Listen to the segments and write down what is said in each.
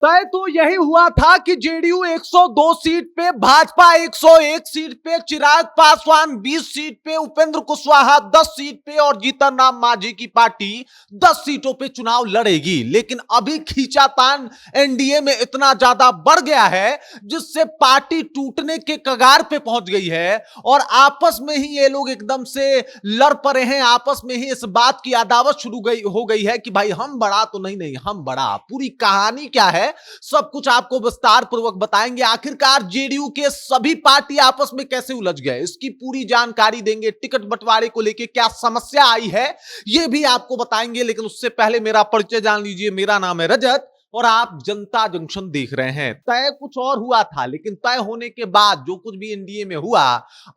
तय तो यही हुआ था कि जेडीयू 102 सीट पे, भाजपा 101 सीट पे, चिराग पासवान 20 सीट पे, उपेंद्र कुशवाहा 10 सीट पे और जीतन राम मांझी की पार्टी 10 सीटों पे चुनाव लड़ेगी। लेकिन अभी खींचातान एनडीए में इतना ज्यादा बढ़ गया है जिससे पार्टी टूटने के कगार पे पहुंच गई है और आपस में ही ये लोग एकदम से लड़ पड़े हैं। आपस में ही इस बात की अदावत शुरू हो गई है कि भाई हम बड़ा तो नहीं, नहीं हम बड़ा। पूरी कहानी क्या है सब कुछ आपको विस्तार पूर्वक बताएंगे। आखिरकार जेडीयू के सभी पार्टी आपस में कैसे उलझ गए इसकी पूरी जानकारी देंगे। टिकट बंटवारे को लेकर क्या समस्या आई है यह भी आपको बताएंगे। लेकिन उससे पहले मेरा परिचय जान लीजिए। मेरा नाम है रजत और आप जनता जंक्शन देख रहे हैं। तय कुछ और हुआ था लेकिन तय होने के बाद जो कुछ भी एनडीए में हुआ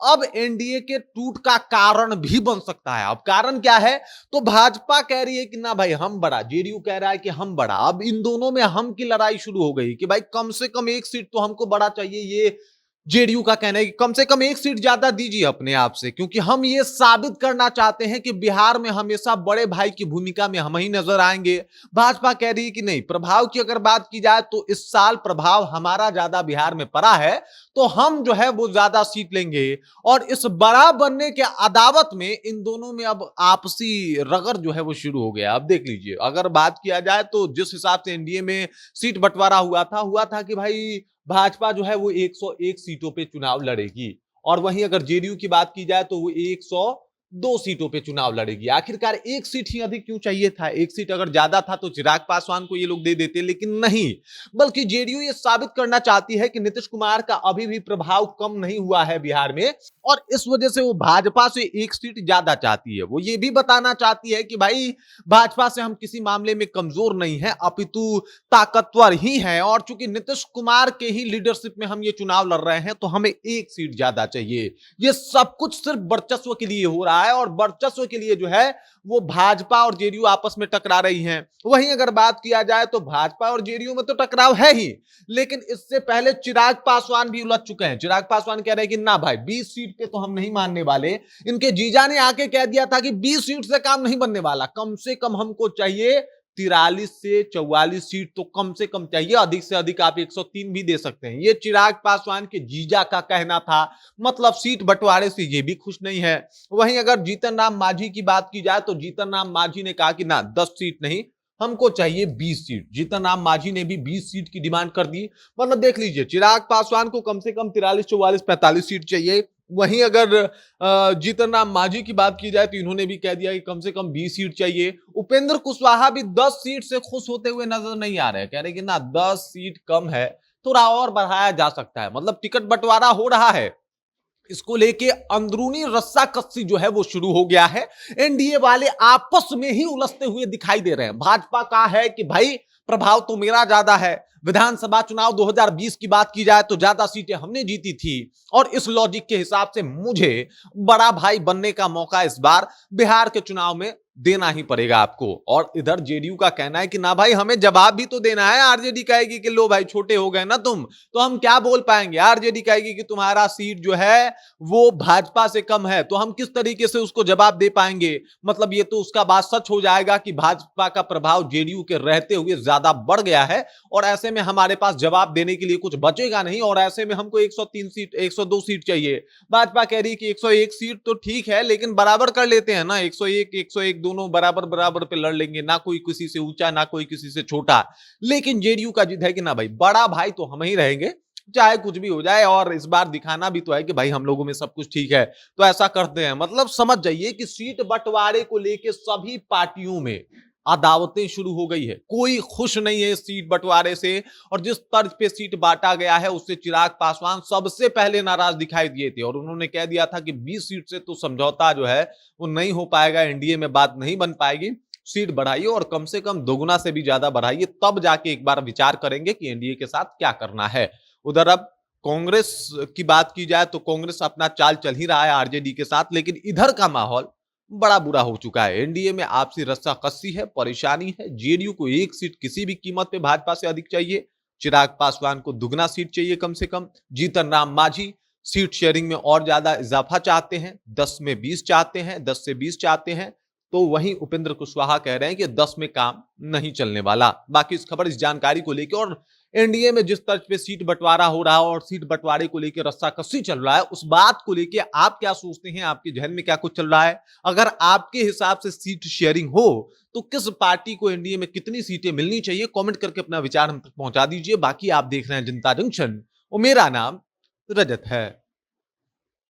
अब एनडीए के टूट का कारण भी बन सकता है। अब कारण क्या है तो भाजपा कह रही है कि ना भाई हम बड़ा, जेडीयू कह रहा है कि हम बड़ा। अब इन दोनों में हम की लड़ाई शुरू हो गई कि भाई कम से कम एक सीट तो हमको बड़ा चाहिए। ये जेडीयू का कहना है कि कम से कम एक सीट ज्यादा दीजिए अपने आप से, क्योंकि हम ये साबित करना चाहते हैं कि बिहार में हमेशा बड़े भाई की भूमिका में हम ही नजर आएंगे। भाजपा कह रही है कि नहीं, प्रभाव की अगर बात की जाए तो इस साल प्रभाव हमारा ज्यादा बिहार में पड़ा है तो हम जो है वो ज्यादा सीट लेंगे। और इस बड़ा बनने के अदावत में इन दोनों में अब आपसी रगड़ जो है वो शुरू हो गया। अब देख लीजिए, अगर बात किया जाए तो जिस हिसाब से एनडीए में सीट बंटवारा हुआ था कि भाई भाजपा जो है वो 101 सीटों पे चुनाव लड़ेगी और वहीं अगर जेडीयू की बात की जाए तो वो 102 सीटों पे चुनाव लड़ेगी। आखिरकार एक सीट ही अधिक क्यों चाहिए था? एक सीट अगर ज्यादा था तो चिराग पासवान को ये लोग दे देते, लेकिन नहीं, बल्कि जेडीयू ये साबित करना चाहती है कि नीतीश कुमार का अभी भी प्रभाव कम नहीं हुआ है बिहार में और इस वजह से वो भाजपा से एक सीट ज्यादा चाहती है। वो ये भी बताना चाहती है कि भाई भाजपा से हम किसी मामले में कमजोर नहीं है अपितु ताकतवर ही है और चूंकि नीतीश कुमार के ही लीडरशिप में हम ये चुनाव लड़ रहे हैं तो हमें एक सीट ज्यादा चाहिए। ये सब कुछ सिर्फ वर्चस्व के लिए हो रहा है और वर्चस्व के लिए जो है वो भाजपा और जेडीयू आपस में टकरा रही हैं। वहीं अगर बात किया जाए तो भाजपा और जेडीयू में तो टकराव है ही, लेकिन इससे पहले चिराग पासवान भी उलझ चुके हैं। चिराग पासवान कह रहे हैं कि ना भाई 20 सीट पे तो हम नहीं मानने वाले। इनके जीजा ने आके कह दिया था कि 20 सीट से काम नहीं बनने वाला, कम से कम हमको चाहिए 43 से 44 सीट तो कम से कम चाहिए, अधिक से अधिक आप 103 भी दे सकते हैं। ये चिराग पासवान के जीजा का कहना था। मतलब सीट बंटवारे से ये भी खुश नहीं है। वहीं अगर जीतन राम मांझी की बात की जाए तो जीतन राम मांझी ने कहा कि ना 10 सीट नहीं, हमको चाहिए 20 सीट। जीतन राम मांझी ने भी 20 सीट की डिमांड कर दी। मतलब देख लीजिए, चिराग पासवान को कम से कम 43, 44, 45 सीट चाहिए। वहीं अगर जीतन राम मांझी की बात की जाए तो इन्होंने भी कह दिया कि कम से कम 20 सीट चाहिए। उपेंद्र कुशवाहा भी 10 सीट से खुश होते हुए नजर नहीं आ रहे, कह रहे कि ना 10 सीट कम है, थोड़ा और बढ़ाया जा सकता है। मतलब टिकट बंटवारा हो रहा है, इसको लेके अंदरूनी रस्साकसी जो है वो शुरू हो गया है। एनडीए वाले आपस में ही उलझते हुए दिखाई दे रहे हैं। भाजपा का है कि भाई प्रभाव तो मेरा ज्यादा है, विधानसभा चुनाव 2020 की बात की जाए तो ज्यादा सीटें हमने जीती थी और इस लॉजिक के हिसाब से मुझे बड़ा भाई बनने का मौका इस बार बिहार के चुनाव में देना ही पड़ेगा आपको। और इधर जेडीयू का कहना है कि ना भाई हमें जवाब भी तो देना है। आरजेडी कहेगी कि लो भाई छोटे हो गए ना तुम, तो हम क्या बोल पाएंगे। आरजेडी कहेगी कि तुम्हारा सीट जो है वो भाजपा से कम है, तो हम किस तरीके से उसको जवाब दे पाएंगे। मतलब ये तो उसका बात सच हो जाएगा कि भाजपा का प्रभाव जेडीयू के रहते हुए ज्यादा बढ़ गया है और ऐसे में हमारे पास जवाब देने के लिए कुछ बचेगा नहीं और ऐसे में हमको 103 सीट 102 सीट चाहिए। भाजपा कह रही है कि 101 सीट तो ठीक है लेकिन बराबर कर लेते हैं ना, 101 101 दोनों बराबर बराबर पे लड़ लेंगे, ना कोई किसी से ऊंचा ना कोई किसी से छोटा। लेकिन जेडीयू का जिद है कि ना भाई बड़ा भाई तो हम ही रहेंगे चाहे कुछ भी हो जाए और इस बार दिखाना भी तो है कि भाई हम लोगों में सब कुछ ठीक है, तो ऐसा करते हैं। मतलब समझ जाइए कि सीट बंटवारे को लेके सभी पार्टियों में अदावतें शुरू हो गई है। कोई खुश नहीं है इस सीट बंटवारे से और जिस तर्ज पे सीट बांटा गया है उससे चिराग पासवान सबसे पहले नाराज दिखाई दिए थे और उन्होंने कह दिया था कि 20 सीट से तो समझौता जो है वो नहीं हो पाएगा, एनडीए में बात नहीं बन पाएगी। सीट बढ़ाइए और कम से कम दोगुना से भी ज्यादा बढ़ाइए, तब जाके एक बार विचार करेंगे कि एनडीए के साथ क्या करना है। उधर अब कांग्रेस की बात की जाए तो कांग्रेस अपना चाल चल ही रहा है आरजेडी के साथ, लेकिन इधर का माहौल बड़ा बुरा हो चुका है। एनडीए में आपसी रस्साकसी है, परेशानी है। जेडीयू को एक सीट किसी भी कीमत पे भाजपा से अधिक चाहिए। चिराग पासवान को दुगना सीट चाहिए कम से कम। जीतन राम मांझी सीट शेयरिंग में और ज्यादा इजाफा चाहते हैं, 10 में 20 चाहते हैं, 10 से 20 चाहते हैं। तो वहीं उपेंद्र कुशवाहा कह रहे हैं कि 10 में काम नहीं चलने वाला। बाकी इस खबर, इस जानकारी को लेकर और एनडीए में जिस तर्ज पे सीट बंटवारा हो रहा है और सीट बंटवारे को लेकर रस्साकसी चल रहा है, उस बात को लेकर आप क्या सोचते हैं? आपके जहन में क्या कुछ चल रहा है? अगर आपके हिसाब से सीट शेयरिंग हो तो किस पार्टी को एनडीए में कितनी सीटें मिलनी चाहिए? कमेंट करके अपना विचार हम तक पहुंचा दीजिए। बाकी आप देख रहे हैं जनता जंक्शन और मेरा नाम रजत है।